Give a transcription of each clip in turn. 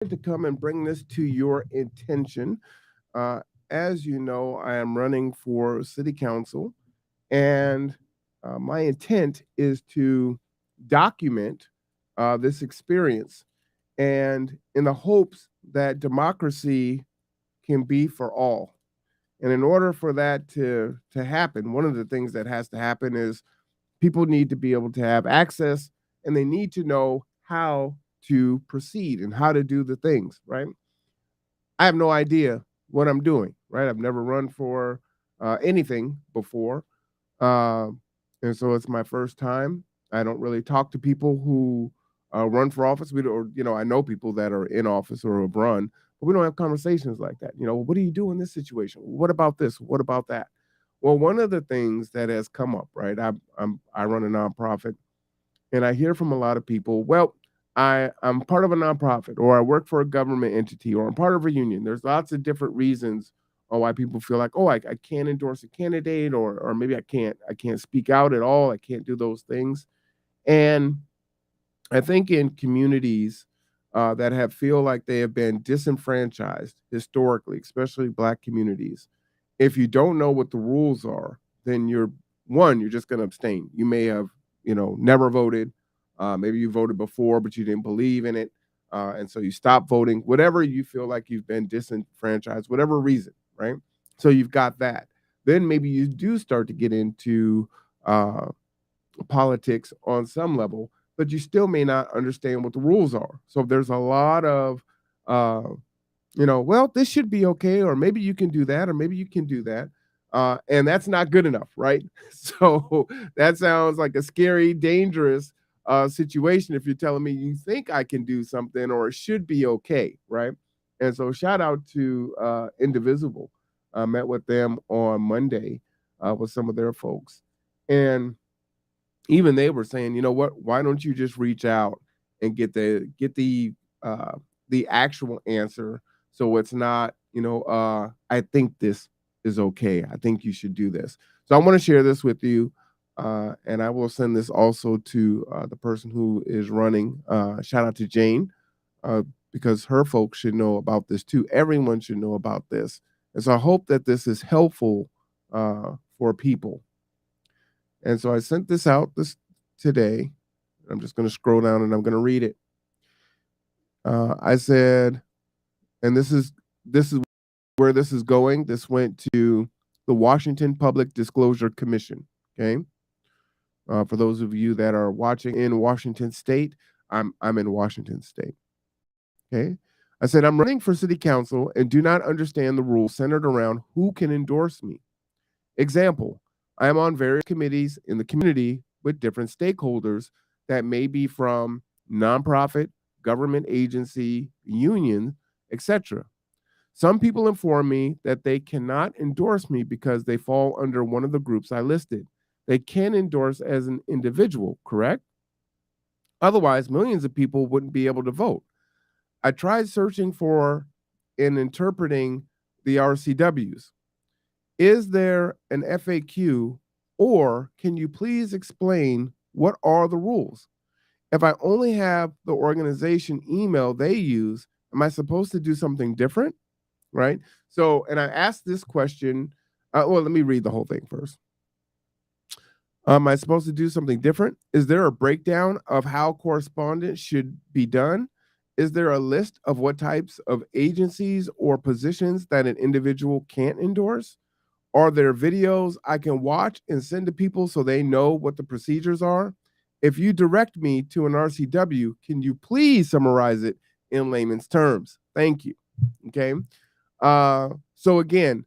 to come and bring this to your attention. Uh, as you know, I am running for city council, and my intent is to document this experience, and in the hopes that democracy can be for all. And in order for that to happen, one of the things that has to happen is people need to be able to have access, and they need to know how to proceed and how to do the things, right? I have no idea what I'm doing, right? I've never run for anything before. Um, and so it's my first time. I don't really talk to people who run for office. We don't, or, I know people that are in office or have run, but we don't have conversations like that. What do you do in this situation? What about this? What about that? Well, one of the things that has come up, right? I run a nonprofit, and I hear from a lot of people, well, I'm part of a nonprofit, or I work for a government entity, or I'm part of a union. There's lots of different reasons on why people feel like, oh, I can't endorse a candidate, or maybe I can't speak out at all. I can't do those things. And I think in communities that have feel like they have been disenfranchised historically, especially Black communities, if you don't know what the rules are, then you're just going to abstain. You may have never voted. Maybe you voted before, but you didn't believe in it, and so you stop voting. Whatever you feel like you've been disenfranchised, whatever reason, right? So you've got that. Then maybe you do start to get into uh, politics on some level, but you still may not understand what the rules are. So there's a lot of, uh, well, this should be okay, or maybe you can do that, or maybe you can do that. And that's not good enough, right? So that sounds like a scary, dangerous situation if you're telling me you think I can do something or it should be okay, right? And so shout out to Indivisible. I met with them on Monday with some of their folks. And even they were saying, you know what, why don't you just reach out and uh the actual answer, so it's not, I think this is okay. I think you should do this. So I want to share this with you. And I will send this also to the person who is running. Shout out to Jane, uh, because her folks should know about this too. Everyone should know about this. And so I hope that this is helpful for people. And so I sent this out this today. I'm just going to scroll down and I'm going to read it. I said, and this is where this is going. This went to the Washington Public Disclosure Commission. Okay, for those of you that are watching in Washington State, I'm in Washington State. Okay, I said I'm running for city council and do not understand the rules centered around who can endorse me. Example, I am on various committees in the community with different stakeholders that may be from nonprofit, government agency, union, etc. Some people inform me that they cannot endorse me because they fall under one of the groups I listed. They can endorse as an individual, correct? Otherwise, millions of people wouldn't be able to vote. I tried searching for and interpreting the RCWs. Is there an FAQ, or can you please explain what are the rules? If I only have the organization email they use, am I supposed to do something different? Right? So, and I asked this question. Well, let me read the whole thing first. Am I supposed to do something different? Is there a breakdown of how correspondence should be done? Is there a list of what types of agencies or positions that an individual can't endorse? Are there videos I can watch and send to people so they know what the procedures are? If you direct me to an RCW, can you please summarize it in layman's terms? Thank you. Okay. So again,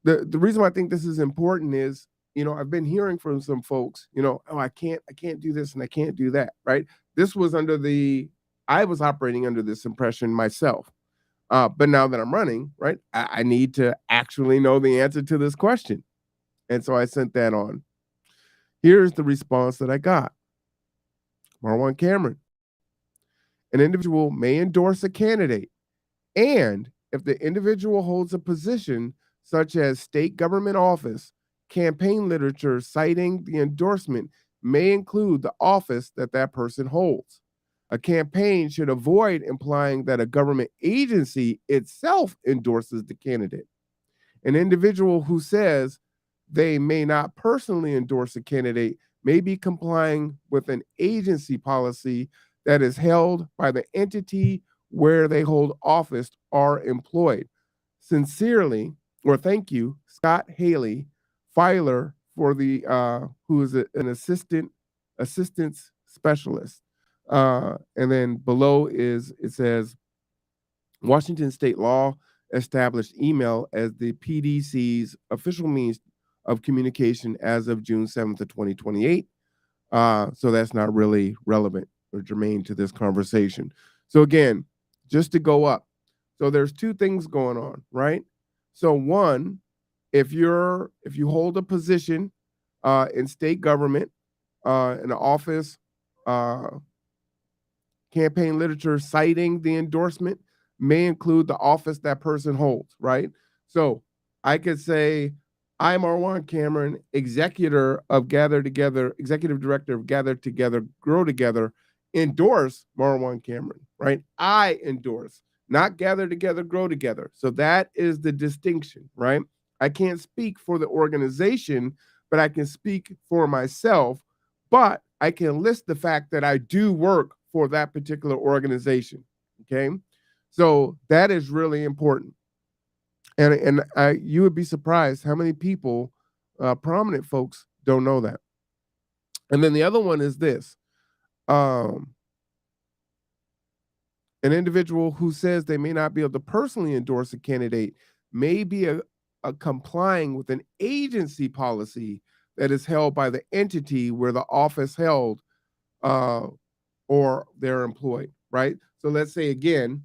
the reason why I think this is important is, I've been hearing from some folks, oh, I can't do this and I can't do that, right? This was I was operating under this impression myself. But now that I'm running, right, I need to actually know the answer to this question. And so I sent that on. Here's the response that I got. Marwan Cameron, an individual may endorse a candidate, and if the individual holds a position such as state government office, campaign literature citing the endorsement may include the office that person holds. A campaign should avoid implying that a government agency itself endorses the candidate. An individual who says they may not personally endorse a candidate may be complying with an agency policy that is held by the entity where they hold office or employed. Sincerely, or thank you, Scott Haley, filer for the who is an assistance specialist. And then below is it says Washington state law established email as the PDC's official means of communication as of June 7th of 2028. So that's not really relevant or germane to this conversation. So again, just to go up. So there's two things going on, right? So one, if you hold a position in state government, in an office, uh, campaign literature citing the endorsement may include the office that person holds, right? So I could say, I'm Marwan Cameron, executive director of Gather Together, Grow Together, endorse Marwan Cameron, right? I endorse, not Gather Together, Grow Together. So that is the distinction, right? I can't speak for the organization, but I can speak for myself, but I can list the fact that I do work for that particular organization. Okay. So that is really important. You would be surprised how many people, prominent folks, don't know that. And then the other one is this: um, an individual who says they may not be able to personally endorse a candidate may be a complying with an agency policy that is held by the entity where the office held, uh, or they're employed, right? So let's say again,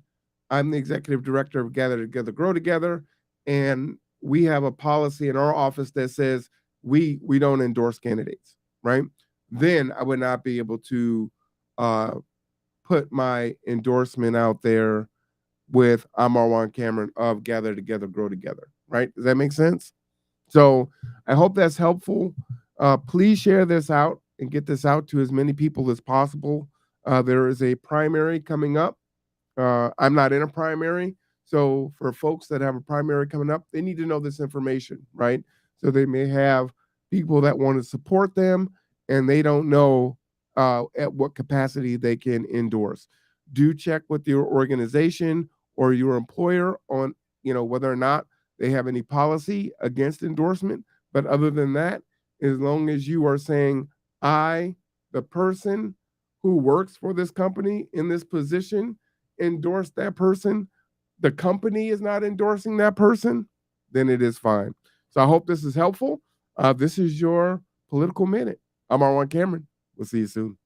I'm the executive director of Gather Together, Grow Together, and we have a policy in our office that says we don't endorse candidates, right? Then I would not be able to uh, put my endorsement out there with I'm Marwan Cameron of Gather Together, Grow Together, right? Does that make sense? So I hope that's helpful. Please share this out and get this out to as many people as possible. There is a primary coming up. I'm not in a primary. So for folks that have a primary coming up, they need to know this information, right? So they may have people that want to support them and they don't know at what capacity they can endorse. Do check with your organization or your employer on, whether or not they have any policy against endorsement. But other than that, as long as you are saying, I, the person who works for this company in this position, endorse that person, the company is not endorsing that person, then it is fine. So I hope this is helpful. This is your political minute. I'm Marwan Cameron. We'll see you soon.